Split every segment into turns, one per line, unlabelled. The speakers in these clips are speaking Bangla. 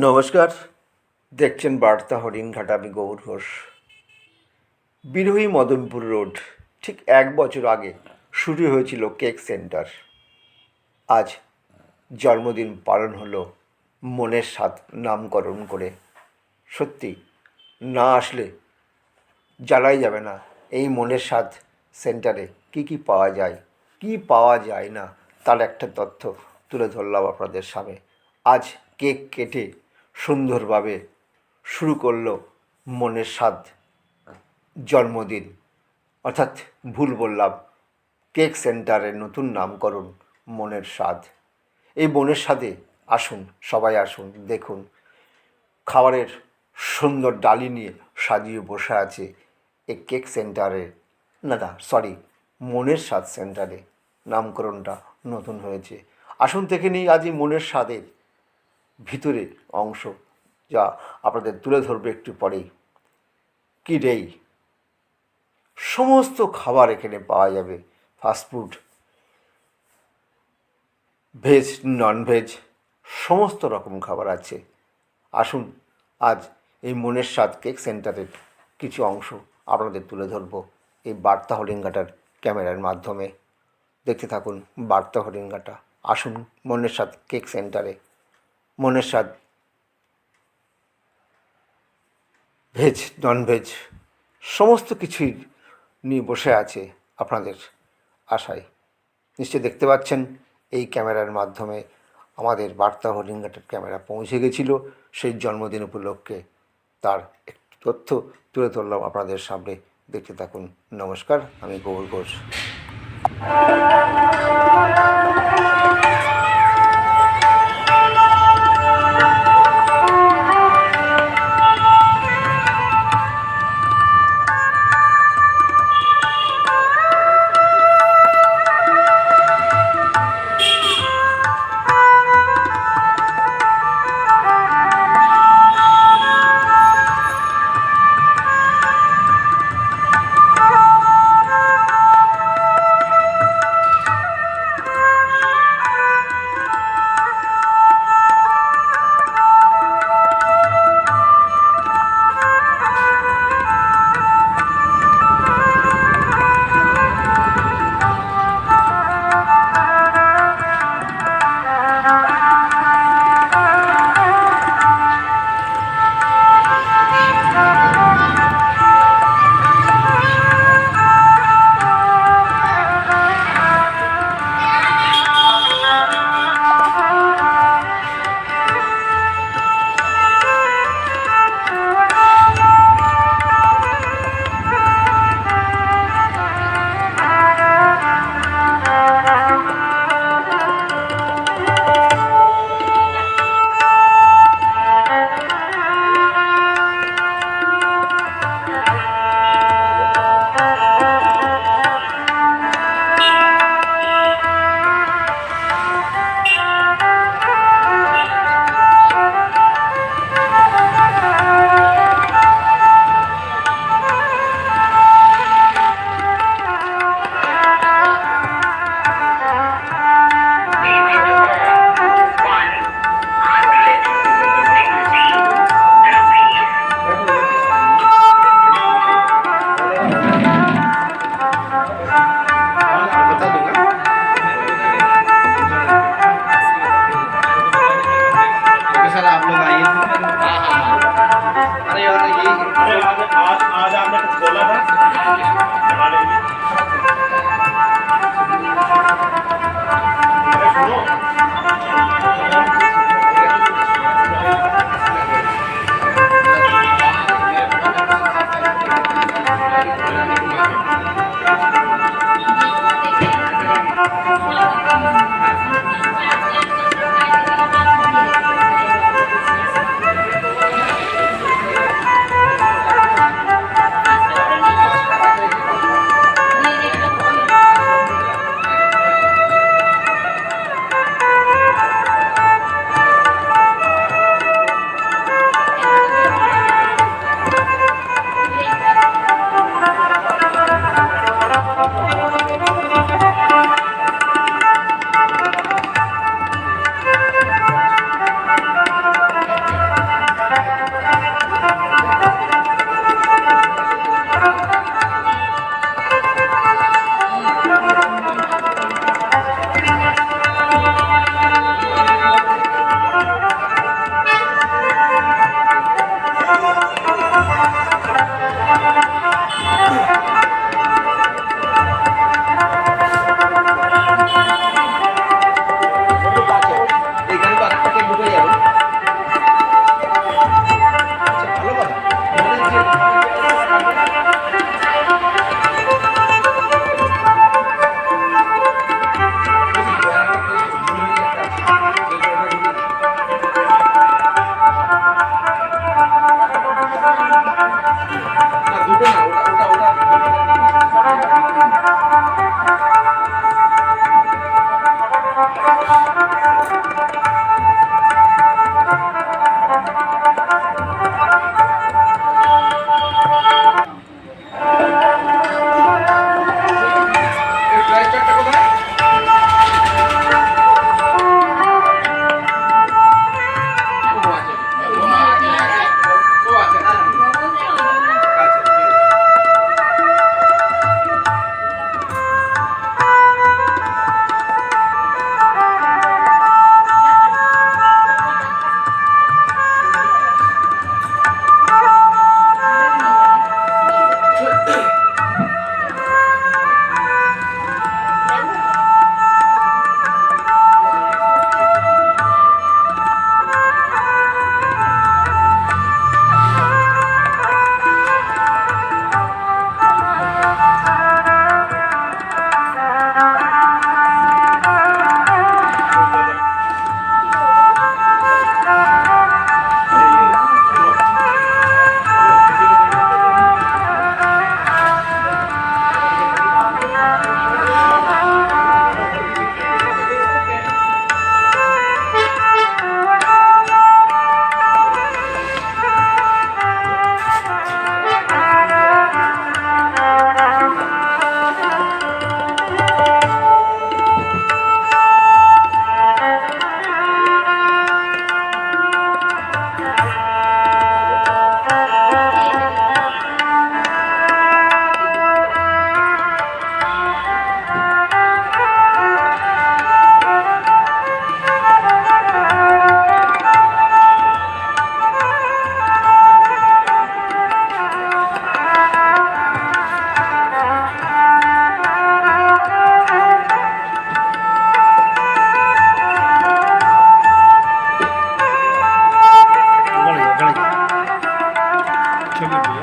নমস্কার, দেখছেন বার্তা হরিণঘাট। আমি গৌর ঘোষ। বিরোহী মদনপুর রোড, ঠিক 1 বছর আগে শুরু হয়েছিল কেক সেন্টার। আজ জন্মদিন পালন হলো মনের স্বাদ নামকরণ করে। সত্যি না আসলে জানাই যাবে না এই মনের স্বাদ সেন্টারে কী পাওয়া যায়, কী পাওয়া যায় না, তার একটা তথ্য তুলে ধরলাম আপনাদের সামনে। আজ কেক কেটে সুন্দরভাবে শুরু করলো মনের স্বাদ জন্মদিন, অর্থাৎ ভুল বললাম, কেক সেন্টারের নতুন নামকরণ মনের স্বাদ। এই মনের স্বাদে আসুন, সবাই আসুন, দেখুন খাবারের সুন্দর ডালি নিয়ে সাজিয়ে বসে আছে এই কেক সেন্টারে, মনের স্বাদ সেন্টারে। নামকরণটা নতুন হয়েছে। আসুন দেখে নিই আজ এই মনের স্বাদের ভিতরের অংশ, যা আপনাদের তুলে ধরবে একটু পরেই। কি রে, সমস্ত খাবার এখানে পাওয়া যাবে। ফাস্টফুড, ভেজ, ননভেজ, সমস্ত রকম খাবার আছে। আসুন আজ এই মনের স্বাদ কেক সেন্টারের কিছু অংশ আপনাদের তুলে ধরবো এই বার্তা হরিণঘাটার ক্যামেরার মাধ্যমে। দেখতে থাকুন বার্তা হরিণঘাটা। আসুন মনের স্বাদ কেক সেন্টারে। মনের স্বাদ ভেজ, ননভেজ, সমস্ত কিছুই নিয়ে বসে আছে আপনাদের আশায়। নিশ্চয়ই দেখতে পাচ্ছেন এই ক্যামেরার মাধ্যমে আমাদের বার্তা হরিণঘাটের ক্যামেরা পৌঁছে গেছিল সেই জন্মদিন উপলক্ষে। তার একটি তথ্য তুলে ধরলাম আপনাদের সামনে। দেখতে থাকুন। নমস্কার, আমি গৌর ঘোষ।
সবাই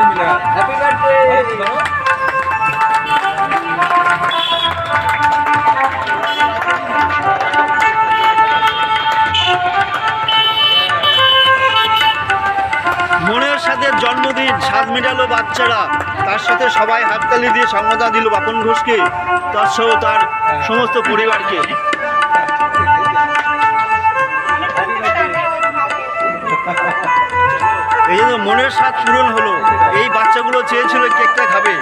মিলে হ্যাপি বার্থডে।
মনের সাথে জন্মদিন, স্বাদ মেটালো বাচ্চারা, তার সাথে সবাই হাততালি দিয়ে সংবর্ধনা দিল বাপন ঘোষকে, তার সহ তার সমস্ত পরিবারকে। এই জন্য মনের স্বাদ পূরণ হলো। এই বাচ্চাগুলো চেয়েছিল কেকটা খাবে।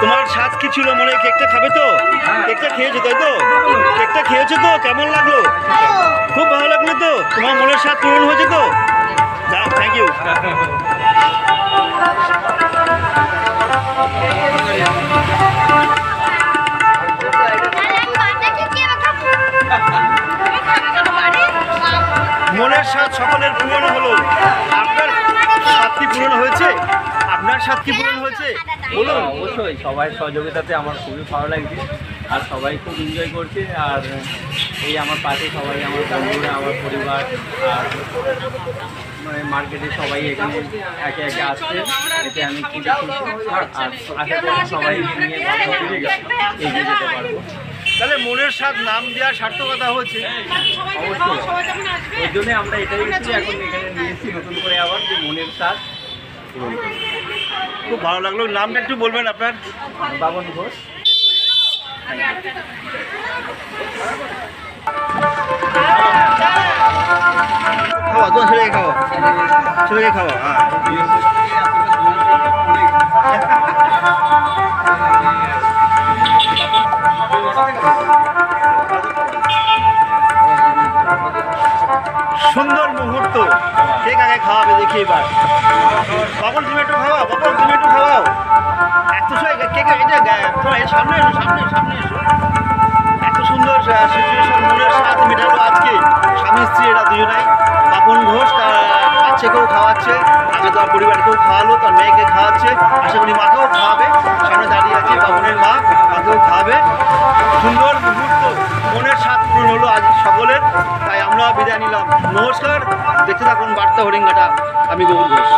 তোমার স্বাদ কি ছিল মনে? কেকটা খাবে তো? কেকটা খেয়েছো তাই তো? কেকটা খেয়েছো তো? কেমন লাগলো? খুব ভালো লাগলো তো? তোমার মনের স্বাদ পূরণ হয়েছে তো? Thank you. মনের স্বাদ সকলের পূরণ হলো। আপনার স্বাদ কি পূরণ হয়েছে? আপনার স্বাদ কি পূরণ হয়েছে বলুন।
অবশ্যই সবাই সহযোগিতাতে আমার খুবই ভালো লাগছে, আর সবাই খুব এনজয় করছে। আর এই আমার পাশে সবাই, আমার বন্ধুরা, আমার পরিবার, আর মানে মার্কেটে সবাই এখানে একে একে আসছে, এতে আমি খুবই খুশি। আর আশা করি সবাই নিয়ে ভালোভাবে এগিয়ে যেতে পারবো।
তাহলে মনের স্বাদ নাম দেওয়ার সার্থকতা হয়েছে।
অবশ্যই ওই জন্যে আমরা এটাই এসেছি, এখন এখানে নিয়েছি নতুন করে আবার যে মনের স্বাদ পূরণ করবো।
খুব ভালো লাগলো। নামটা একটু বলবেন আপনার?
বাবন ঘোষ।
খাওয়া তোমার ছেলেকে খাওয়া, ছেলেকে খাওয়া। সুন্দর মুহূর্ত। কে কাকে খাওয়াবে দেখি এবার। বাবন তুমি একটু খাওয়াও, বাবন তুমি একটু খাওয়াও। এত সময় কে এটা তোমার সামনে এসো, সামনে সামনে এসো। এত সুন্দর সিচুয়েশন, মনের স্বাদ মেটালো আজকে স্বামী স্ত্রী এরা দুজনাই। বাপন ঘোষ তার বাচ্চাকেও খাওয়াচ্ছে, আগে তার পরিবারকেও খাওয়ালো, তার মেয়েকে খাওয়াচ্ছে, আশা করি মাকেও খাওয়াবে। সামনে দাঁড়িয়ে আছে বাপনের মা, মাকেও খাওয়াবে। সুন্দর মুহূর্ত, মনের স্বাদ পূরণ হলো আজ সকলের। তাই আমরা বিদায় নিলাম। নমস্কার, দেখতে থাকুন বার্তা হরিণঘাটা। আমি গৌর ঘোষ।